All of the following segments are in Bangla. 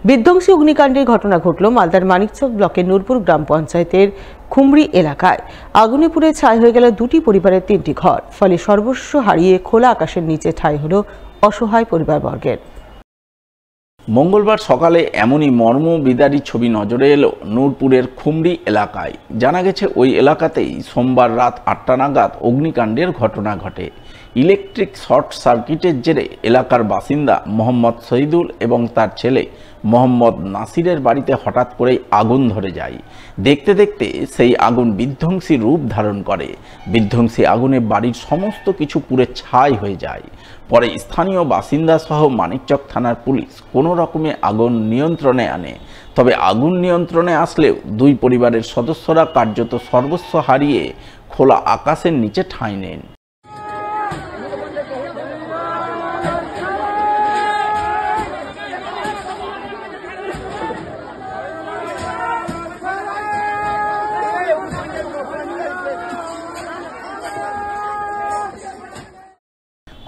বিধ্বংসী অগ্নিকাণ্ডের ঘটনা ঘটল মালদার মানিকচক ব্লকের নূরপুর গ্রাম পঞ্চায়েতের খুমড়ি এলাকায়। আগুনে পুড়ে ছাই হয়ে গেল দুটি পরিবারের 3টি ঘর। ফলে সর্বস্ব হারিয়ে খোলা আকাশের নিচে ঠাঁই হলো অসহায় পরিবারবর্গের। মঙ্গলবার সকালে এমনই মর্মবিদারী ছবি নজরে এলো নূরপুরের খুমড়ি এলাকায়। জানা গেছে ওই এলাকাতেই সোমবার রাত 8টা নাগাদ অগ্নিকাণ্ডের ঘটনা ঘটে। ইলেকট্রিক শর্ট সার্কিটের জেরে এলাকার বাসিন্দা মোহাম্মদ শহীদুল এবং তার ছেলে মোহাম্মদ নাসিরের বাড়িতে হঠাৎ করেই আগুন ধরে যায়। দেখতে দেখতে সেই আগুন বিধ্বংসী রূপ ধারণ করে। বিধ্বংসী আগুনে বাড়ির সমস্ত কিছু পুড়ে ছাই হয়ে যায়। পরে স্থানীয় বাসিন্দা সহ মানিকচক থানার পুলিশ কোনো রকমে আগুন নিয়ন্ত্রণে আনে। তবে আগুন নিয়ন্ত্রণে আসলেও দুই পরিবারের সদস্যরা কার্যত সর্বস্ব হারিয়ে খোলা আকাশের নিচে ঠাঁই নেন।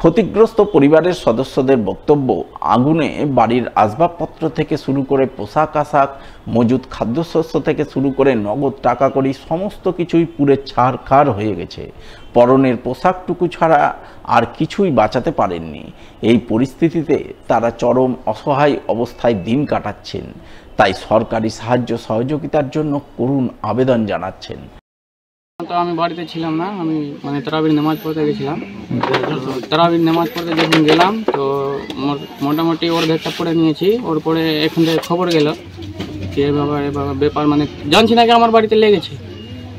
ক্ষতিগ্রস্ত পরিবারের সদস্যদের বক্তব্য, আগুনে বাড়ির আসবাবপত্র থেকে শুরু করে পোশাক আশাক, মজুদ খাদ্যশস্য থেকে শুরু করে নগদ টাকা কড়ি সমস্ত কিছুই পুড়ে ছারখার হয়ে গেছে। পরনের পোশাকটুকু ছাড়া আর কিছুই বাঁচাতে পারেননি। এই পরিস্থিতিতে তারা চরম অসহায় অবস্থায় দিন কাটাচ্ছেন। তাই সরকারি সাহায্য সহযোগিতার জন্য করুণ আবেদন জানাচ্ছেন। তো আমি বাড়িতে ছিলাম না, আমি তারাবির নামাজ পড়তে গেছিলাম। তারাবির নামাজ পড়তে যখন গেলাম তো মোটামুটি অর্ধেকটা পড়ে নিয়েছি। ওর পরে এখান থেকে খবর গেল যে ব্যাপার জানছি না কি আমার বাড়িতে লেগেছে।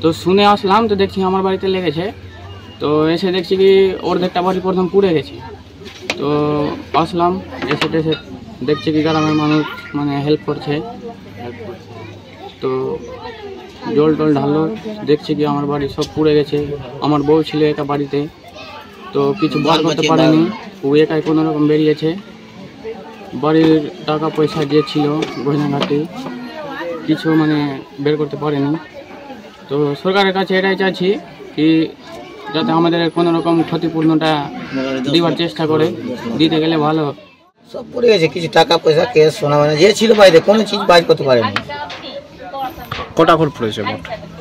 তো শুনে আসলাম, তো দেখছি আমার বাড়িতে লেগেছে। তো এসে দেখছি কি অর্ধেকটা বাড়ি প্রথম পুড়ে গেছে। তো আসলাম, এসে দেখছি কি গ্রামের মানুষ হেল্প করছে। তো জল টল ঢালো, দেখছি কি আমার বাড়ি সব পুড়ে গেছে। আমার বউ ছিল একা বাড়িতে, তো কিছু বার করতে পারেনি। ও একাই কোনো রকম বেরিয়েছে। বাড়ির টাকা পয়সা যে ছিল গয়নাঘাটি কিছু বের করতে পারেনি। তো সরকারের কাছে এটাই চাইছি কি যাতে আমাদের কোনো রকম ক্ষতিপূর্ণটা দেওয়ার চেষ্টা করে, দিতে গেলে ভালো। সব পুড়ে গেছে, কিছু টাকা পয়সা কেস সোনা যে ছিল বাইরে কোনো চিজ বাইর করতে পারেনি। কটা ঘর পড়েছে?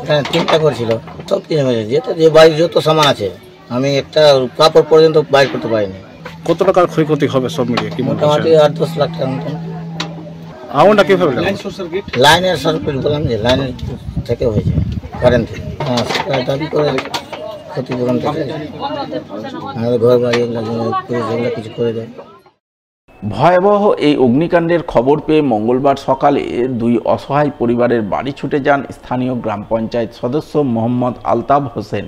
হ্যাঁ, 3টা ঘর ছিল। সব কিছু যে বাড়ির যত সামান আছে আমি একটা কাপড় পর্যন্ত বাইর করতে পারিনি। কত টাকার ক্ষয়ক্ষতি হবে সব মিলিয়ে? কি মোটামুটি 8-10 লাখ টাকার মতন। আগুনটা কিভাবে? লাইনের সার্কিট বললাম যে লাইনের থেকে হয়েছে, কারেন্ট থেকে। হ্যাঁ, দাবি করে ক্ষতিপূরণ থেকে আমাদের ঘর বাড়ি এগুলো কিছু করে দেয়। ভয়াবহ এই অগ্নিকাণ্ডের খবর পেয়ে মঙ্গলবার সকালে দুই অসহায় পরিবারের বাড়ি ছুটে যান স্থানীয় গ্রাম পঞ্চায়েত সদস্য মোহাম্মদ আলতাফ হোসেন।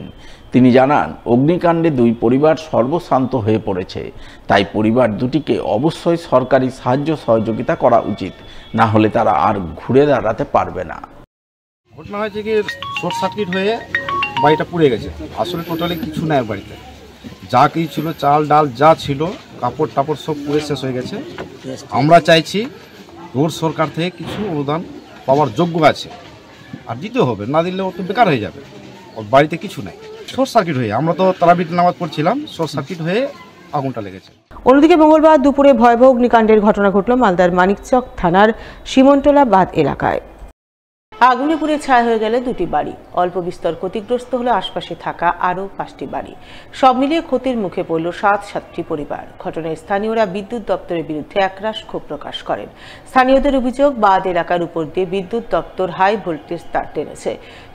তিনি জানান, অগ্নিকাণ্ডে দুই পরিবার সর্বশান্ত হয়ে পড়েছে। তাই পরিবার দুটিকে অবশ্যই সরকারি সাহায্য সহযোগিতা করা উচিত, না হলে তারা আর ঘুরে দাঁড়াতে পারবে না। ঘটনা হয়েছে কি শর্ট সার্কিট হয়ে বাড়িটা পুড়ে গেছে। আসলে টোটালি কিছু নাই বাড়িতে, যা কিছু ছিল চাল ডাল যা ছিল কাপড় টাপড় সব পুড়ে শেষ হয়ে গেছে। আমরা চাইছি রোড সরকার থেকে কিছু অনুদান পাওয়ার যোগ্য আছে, আর দিতে হবে, না দিলে ও তো বেকার হয়ে যাবে। ওর বাড়িতে কিছু নাই। শর্ট সার্কিট হয়ে, আমরা তো তারাবির নামাজ পড়ছিলাম, শর্ট সার্কিট হয়ে আগুনটা লেগেছে। অন্যদিকে মঙ্গলবার দুপুরে ভয়াবহ অগ্নিকাণ্ডের ঘটনা ঘটল মালদার মানিকচক থানার সীমন্তলা বাঁধ এলাকায়। আগুনে পুড়ে ছাই হয়ে গেল দুটি বাড়ি। অল্প বিস্তর ক্ষতিগ্রস্ত হলো আশপাশে থাকা আরও 5টি বাড়ি। সব মিলিয়ে ক্ষতির মুখে পড়ল 7টি পরিবার। ঘটনায় স্থানীয়রা বিদ্যুৎ দপ্তরের বিরুদ্ধে একরাশ ক্ষোভ প্রকাশ করেন। স্থানীয়দের অভিযোগ, বাঁধ এলাকার উপর দিয়ে বিদ্যুৎ দপ্তর হাই ভোল্টেজ তার টেনেছে।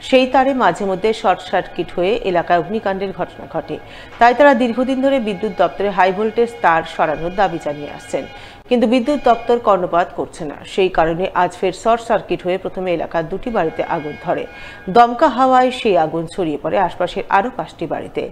সেই তারে মাঝে মধ্যে শর্ট সার্কিট হয়ে এলাকায় অগ্নিকাণ্ডের ঘটনা ঘটে। তাই তারা দীর্ঘদিন ধরে বিদ্যুৎ দপ্তরে হাই ভোল্টেজ তার সরানোর দাবি জানিয়ে আসছেন, কিন্তু বিদ্যুৎ দপ্তর কর্ণপাত করছে না। সেই কারণে আজ ফের শর্ট সার্কিট হয়ে প্রথমে এলাকার 2টি বাড়িতে আগুন ধরে। দমকা হাওয়ায় সেই আগুন ছড়িয়ে পড়ে আশপাশের আরও 5টি বাড়িতে।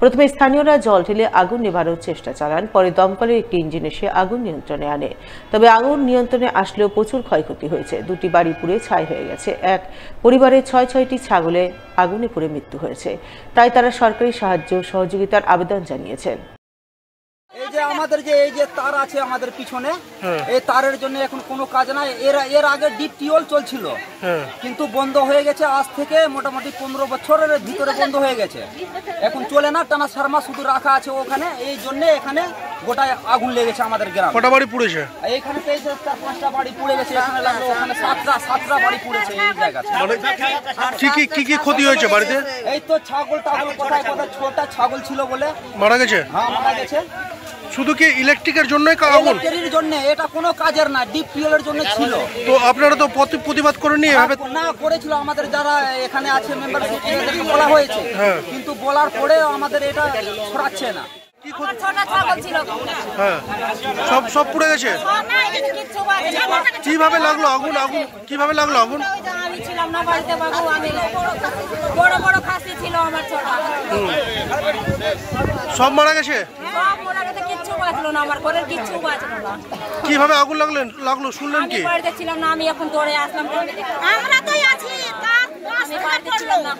প্রথমে স্থানীয়রা জল ঢেলে আগুন নেভানোর চেষ্টা চালান, পরে দমকলের একটি ইঞ্জিন এসে আগুন নিয়ন্ত্রণে আনে। তবে আগুন নিয়ন্ত্রণে আসলেও প্রচুর ক্ষয়ক্ষতি হয়েছে। 2টি বাড়ি পুড়ে ছাই হয়ে গেছে। এক পরিবারের 6টি ছাগলে আগুনে পুড়ে মৃত্যু হয়েছে। তাই তারা সরকারি সাহায্য সহযোগিতার আবেদন জানিয়েছেন। এই যে আমাদের এই যে তার আছে আমাদের পিছনে, এই তারের জন্য এখন কোনো কাজ নাই। এর আগে ডিপ টিউবওয়েল চলছিল, কিন্তু বন্ধ হয়ে গেছে। আজ থেকে মোটামুটি 15 বছরের ভিতরে বন্ধ হয়ে গেছে। এখন চলে না, টানা শর্মা শুধু রাখা আছে ওখানে। এই জন্য এখানে গোটা আগুন লেগেছে আমাদের গ্রামে। কটা বাড়ি পুড়েছে? এইখানে পেয়েছে 4-5টা বাড়ি পুড়ে গেছে, এখানে লাগলো, ওখানে 7টা বাড়ি পুড়েছে এই জায়গাতে। কি ক্ষতি হয়েছে বাড়িতে? এই তো ছাগল কোথায় ছোটা ছাগল ছিল বলে মারা গেছে। হ্যাঁ মারা গেছে। শুধু কি ইলেকট্রিকের জন্যই আগুন? ইলেকট্রিকের জন্য, এটা কোনো কাজের না, ডিপ টিউবওয়েলের জন্য ছিল। তো আপনারা তো প্রতিবাদ করেননি এভাবে? না করেছিল, আমাদের যারা এখানে আছে মেম্বারশিপ এদেরকে বলা হয়েছে, কিন্তু বলার পরেও আমাদের এটা ছড়াচ্ছে না। হ্যাঁ, সব পুড়ে গেছে। কিভাবে লাগলো আগুন? কিভাবে লাগলো আগুন? আমি ছিলাম না বাড়িতে বাবু, আমি বড় খাসি ছিল আমার ছোট। সব মারা গেছে? সব মারা গেছে, কিচ্ছু বাঁচলো না, আমার ঘরের কিচ্ছু বাঁচলো না। কিভাবে আগুন লাগলো শুনলেন কি? আমি বাড়িতে ছিলাম না, আমি এখন দৌড়ে আসলাম। আমরা তো আছি, আমি বাড়িতে ছিলাম না।